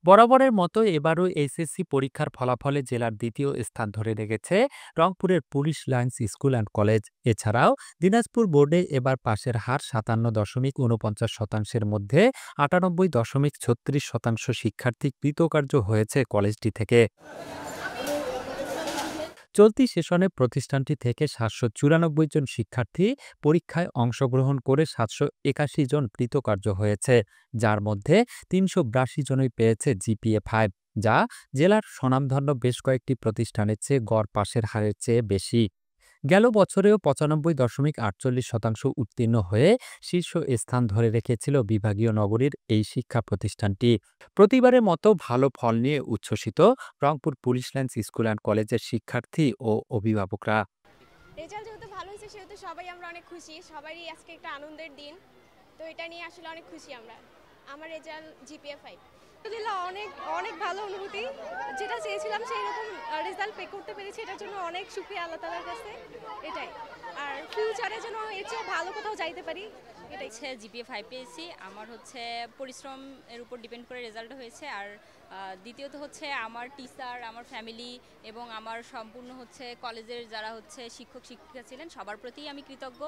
বরাবরের মতো এবারও এইচএসসি পরীক্ষার ফলাফলে জেলার দ্বিতীয় স্থান ধরে রেখেছে রংপুরের police lines school and college. এছাড়াও দিনাজপুর বোর্ডে এবার পাশের হার ৫৭.৪৯%-এর মধ্যে ৯৮.৩৬% শিক্ষার্থী কৃতকার্য হয়েছে কলেজটি থেকে। চলতি সেশনে প্রতিষ্ঠানটি থেকে ৭৯৪ জন শিক্ষার্থী পরীক্ষায় অংশগ্রহণ করে ৭৮১ জন কৃতকার্য হয়েছে, যার মধ্যে ৩৮২ জনই পেয়েছে জিপিএ-৫, যা জেলার স্বনামধন্য বেশ কয়েকটি প্রতিষ্ঠানের চেয়ে গড় পাশের হারের চেয়ে বেশি। গেল বছরেও ৯৫.৪৮% উত্তীর্ণ হয়ে শীর্ষ স্থান ধরে রেখেছিল বিভাগীয় নগরীর এই শিক্ষা প্রতিষ্ঠানটি। প্রতিবারের মতো ভালো ফল নিয়ে উচ্ছ্বসিত Rangpur police lines school and কলেজের শিক্ষার্থী ও অভিভাবকরা। রেজাল্ট যেহেতু ভালো হয়েছে সেহেতু সবাই আমরা অনেক খুশি, সবারই আজকে একটা আনন্দের দিন। তো এটা নিয়ে আসলে অনেক খুশি আমরা। আমার রেজাল্ট জিপিএ-৫। আলহামদুলিল্লাহ, অনেক অনেক ভালো অনুভূতি। যেটা চেয়েছিলাম সেই রকম রেজাল্ট পে করতে পেরেছি, এটার জন্য অনেক শুকরিয়া আল্লাহ তাআলার কাছে। এটাই। আর ফিউচারে যেন এর চেয়ে ভালো কোথাও যাইতে পারি, এটাই। জিপিএ-৫ পেয়েছি। আমার পরিশ্রম এর উপর ডিপেন্ড করে রেজাল্ট হয়েছে। আর দ্বিতীয়ত আমার টিচার, আমার ফ্যামিলি এবং আমার সম্পূর্ণ কলেজের যারা শিক্ষক শিক্ষিকা ছিলেন সবার প্রতিই আমি কৃতজ্ঞ।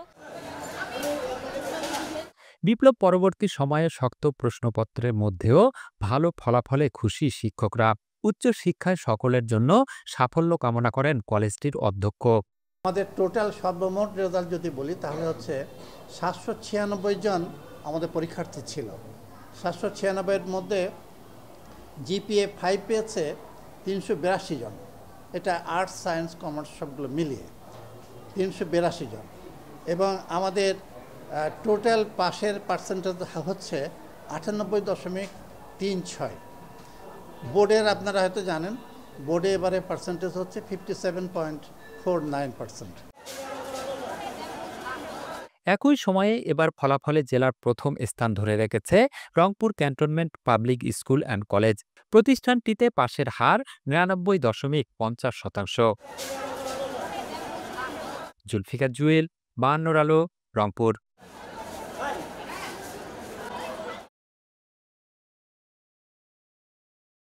বিপ্লব পরবর্তী সময়ে শক্ত প্রশ্নপত্রের মধ্যেও ভালো ফলাফলে খুশি শিক্ষকরা। উচ্চশিক্ষায় সকলের জন্য সাফল্য কামনা করেন কলেজটির অধ্যক্ষ। আমাদের টোটাল সর্বমোট রেজাল্ট যদি বলি তাহলে ৭৯৬ জন আমাদের পরীক্ষার্থী ছিল। ৭৯৬-এর মধ্যে জিপিএ-৫ পেয়েছে ৩৮২ জন। এটা আর্টস, সায়েন্স, কমার্স সবগুলো মিলিয়ে ৩৮২ জন। এবং আমাদের টোটাল পাশের পার্সেন্টেজ ৯৮.৩৬। বোর্ডের আপনারা হয়তো জানেন, বোর্ডে এবারে পার্সেন্টেজ 57.49%। একই সময়ে এবার ফলাফলে জেলার প্রথম স্থান ধরে রেখেছে Rangpur cantonment public school and college. প্রতিষ্ঠানটিতে পাশের হার ৯৯.৫০%। জুলফিকার জুয়েল, ৫২ আলো, রংপুর।